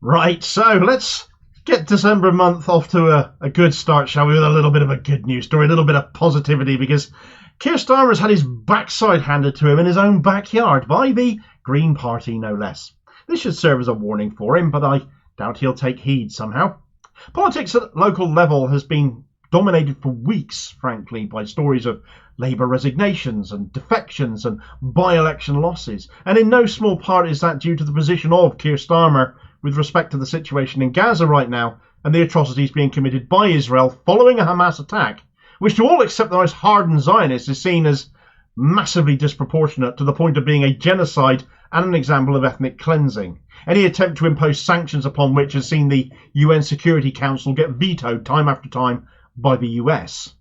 Right, so let's get December month off to a good start, shall we, with a little bit of a good news story, a little bit of positivity, because Keir Starmer's had his backside handed to him in his own backyard by the Green Party, no less. This should serve as a warning for him, but I doubt he'll take heed somehow. Politics at local level has been dominated for weeks, frankly, by stories of Labour resignations and defections and by-election losses, and in no small part is that due to the position of Keir Starmer with respect to the situation in Gaza right now and the atrocities being committed by Israel following a Hamas attack, which to all except the most hardened Zionists is seen as massively disproportionate to the point of being a genocide and an example of ethnic cleansing. Any attempt to impose sanctions upon which has seen the UN Security Council get vetoed time after time by the US.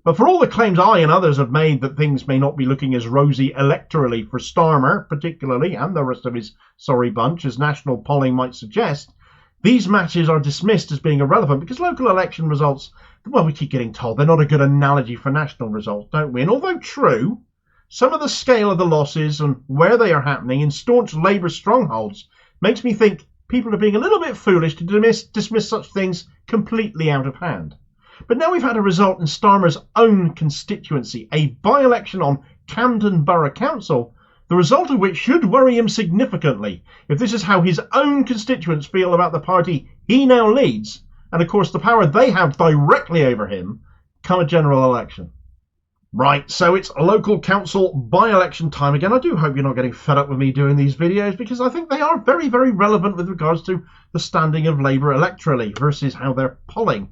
But for all the claims I and others have made that things may not be looking as rosy electorally for Starmer, particularly, and the rest of his sorry bunch, as national polling might suggest, these matches are dismissed as being irrelevant because local election results, well, we keep getting told they're not a good analogy for national results, don't we? And although true, some of the scale of the losses and where they are happening in staunch Labour strongholds makes me think people are being a little bit foolish to dismiss such things completely out of hand. But now we've had a result in Starmer's own constituency, a by-election on Camden Borough Council, the result of which should worry him significantly if this is how his own constituents feel about the party he now leads, and of course the power they have directly over him come a general election. Right, so it's local council by-election time again. I do hope you're not getting fed up with me doing these videos, because I think they are very, very relevant with regards to the standing of Labour electorally versus how they're polling.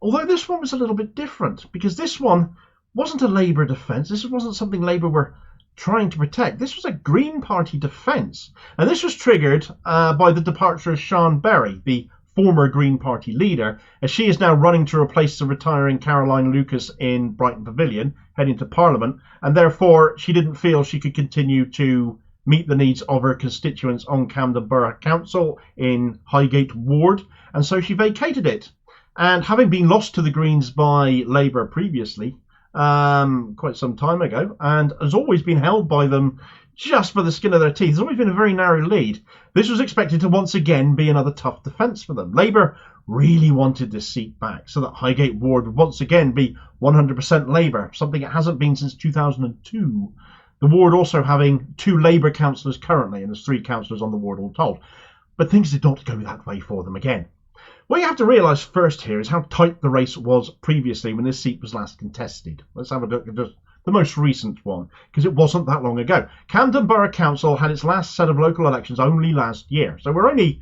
Although this one was a little bit different, because this one wasn't a Labour defence. This wasn't something Labour were trying to protect. This was a Green Party defence. And this was triggered by the departure of Sian Berry, the former Green Party leader, as she is now running to replace the retiring Caroline Lucas in Brighton Pavilion, heading to Parliament, and therefore she didn't feel she could continue to meet the needs of her constituents on Camden Borough Council in Highgate Ward, and so she vacated it. And having been lost to the Greens by Labour previously, quite some time ago, and has always been held by them just for the skin of their teeth, there's always been a very narrow lead. This was expected to once again be another tough defence for them. Labour really wanted this seat back so that Highgate Ward would once again be 100% Labour, something it hasn't been since 2002. The ward also having 2 Labour councillors currently, and there's 3 councillors on the ward all told. But things did not go that way for them again. What you have to realise first here is how tight the race was previously when this seat was last contested. Let's have a look at just the most recent one, because it wasn't that long ago. Camden Borough Council had its last set of local elections only last year, so we're only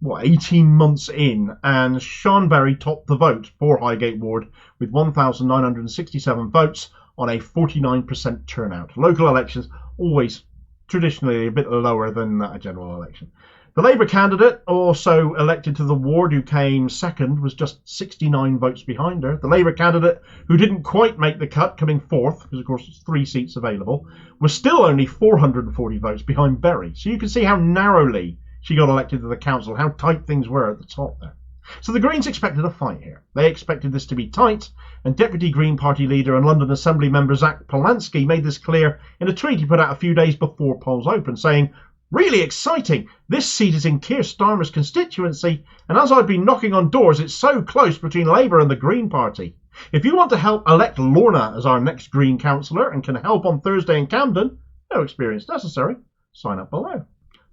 18 months in, and Sian Berry topped the vote for Highgate Ward with 1,967 votes on a 49% turnout. Local elections always traditionally a bit lower than a general election. The Labour candidate, also elected to the ward, who came second, was just 69 votes behind her. The Labour candidate, who didn't quite make the cut, coming fourth, because of course there's 3 seats available, was still only 440 votes behind Berry. So you can see how narrowly she got elected to the council, how tight things were at the top there. So the Greens expected a fight here. They expected this to be tight, and Deputy Green Party leader and London Assembly member Zach Polanski made this clear in a tweet he put out a few days before polls opened, saying, "Really exciting. This seat is in Keir Starmer's constituency, and as I've been knocking on doors, it's so close between Labour and the Green Party. If you want to help elect Lorna as our next Green councillor and can help on Thursday in Camden, no experience necessary, sign up below."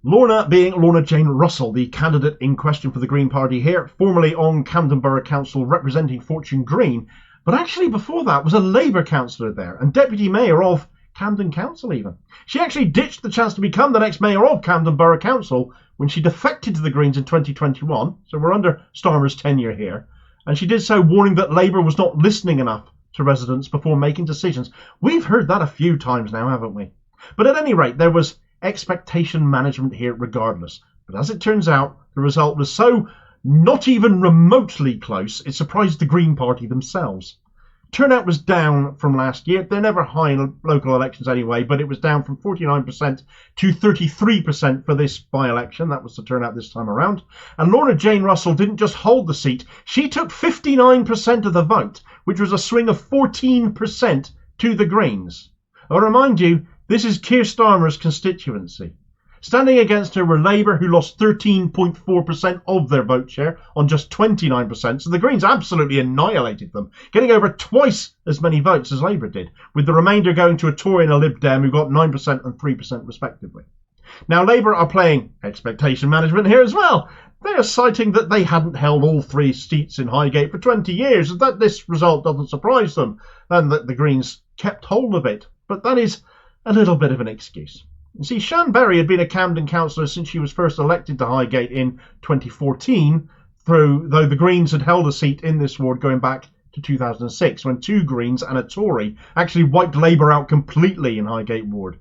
Lorna being Lorna Jane Russell, the candidate in question for the Green Party here, formerly on Camden Borough Council representing Fortune Green, but actually before that was a Labour councillor there and Deputy Mayor of Camden Council even. She actually ditched the chance to become the next mayor of Camden Borough Council when she defected to the Greens in 2021, so we're under Starmer's tenure here, and she did so warning that Labour was not listening enough to residents before making decisions. We've heard that a few times now, haven't we? But at any rate, there was expectation management here regardless. But as it turns out, the result was so not even remotely close, it surprised the Green Party themselves. Turnout was down from last year. They're never high in local elections anyway, but it was down from 49% to 33% for this by-election. That was the turnout this time around. And Lorna Jane Russell didn't just hold the seat. She took 59% of the vote, which was a swing of 14% to the Greens. I'll remind you, this is Keir Starmer's constituency. Standing against her were Labour, who lost 13.4% of their vote share on just 29%, so the Greens absolutely annihilated them, getting over twice as many votes as Labour did, with the remainder going to a Tory and a Lib Dem, who got 9% and 3% respectively. Now, Labour are playing expectation management here as well. They are citing that they hadn't held all 3 seats in Highgate for 20 years, and that this result doesn't surprise them, and that the Greens kept hold of it. But that is a little bit of an excuse. You see, Shan Berry had been a Camden councillor since she was first elected to Highgate in 2014, though the Greens had held a seat in this ward going back to 2006, when 2 Greens and a Tory actually wiped Labour out completely in Highgate ward.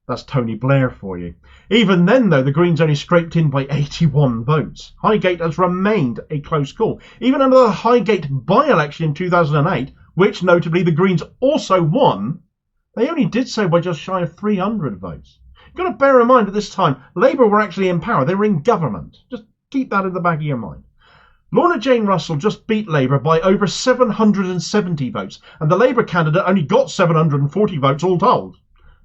That's Tony Blair for you. Even then, though, the Greens only scraped in by 81 votes. Highgate has remained a close call. Even under the Highgate by-election in 2008, which notably the Greens also won, they only did so by just shy of 300 votes. You've got to bear in mind at this time, Labour were actually in power. They were in government. Just keep that in the back of your mind. Lorna Jane Russell just beat Labour by over 770 votes, and the Labour candidate only got 740 votes all told.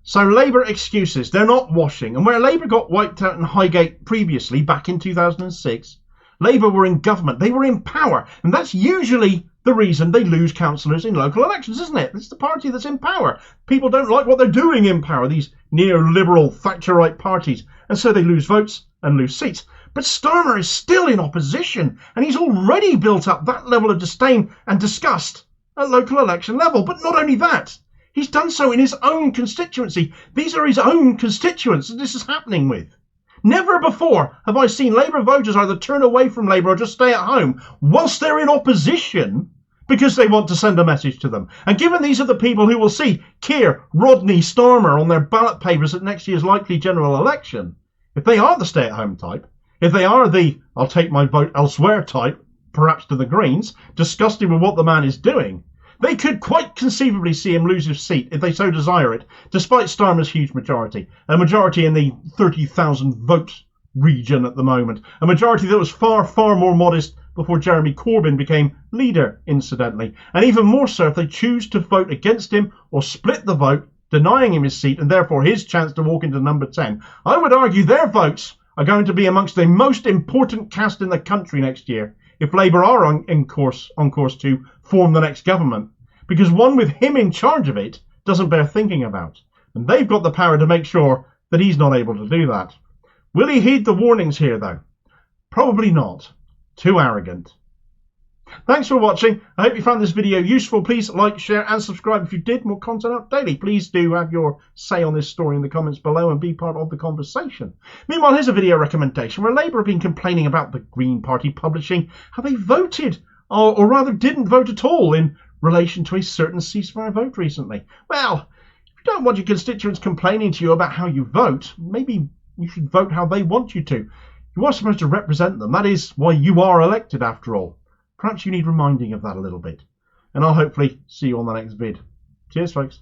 So Labour excuses, they're not washing. And where Labour got wiped out in Highgate previously, back in 2006, Labour were in government. They were in power. And that's usually the reason they lose councillors in local elections, isn't it? It's the party that's in power. People don't like what they're doing in power, these neoliberal Thatcherite parties. And so they lose votes and lose seats. But Starmer is still in opposition. And he's already built up that level of disdain and disgust at local election level. But not only that. He's done so in his own constituency. These are his own constituents that this is happening with. Never before have I seen Labour voters either turn away from Labour or just stay at home whilst they're in opposition because they want to send a message to them. And given these are the people who will see Keir, Rodney, Starmer on their ballot papers at next year's likely general election, if they are the stay-at-home type, if they are the I'll take my vote elsewhere type, perhaps to the Greens, disgusted with what the man is doing, they could quite conceivably see him lose his seat if they so desire it, despite Starmer's huge majority. A majority in the 30,000 vote region at the moment. A majority that was far, far more modest before Jeremy Corbyn became leader, incidentally. And even more so if they choose to vote against him or split the vote, denying him his seat and therefore his chance to walk into number 10. I would argue their votes are going to be amongst the most important cast in the country next year, if Labour are on course to form the next government, because one with him in charge of it doesn't bear thinking about, and they've got the power to make sure that he's not able to do that. Will he heed the warnings here, though? Probably not. Too arrogant. Thanks for watching. I hope you found this video useful. Please like, share and subscribe if you did. More content out daily. Please do have your say on this story in the comments below and be part of the conversation. Meanwhile, here's a video recommendation where Labour have been complaining about the Green Party publishing how they voted, or rather didn't vote at all, in relation to a certain ceasefire vote recently. Well, if you don't want your constituents complaining to you about how you vote, maybe you should vote how they want you to. You are supposed to represent them. That is why you are elected, after all. Perhaps you need reminding of that a little bit. And I'll hopefully see you on the next vid. Cheers, folks.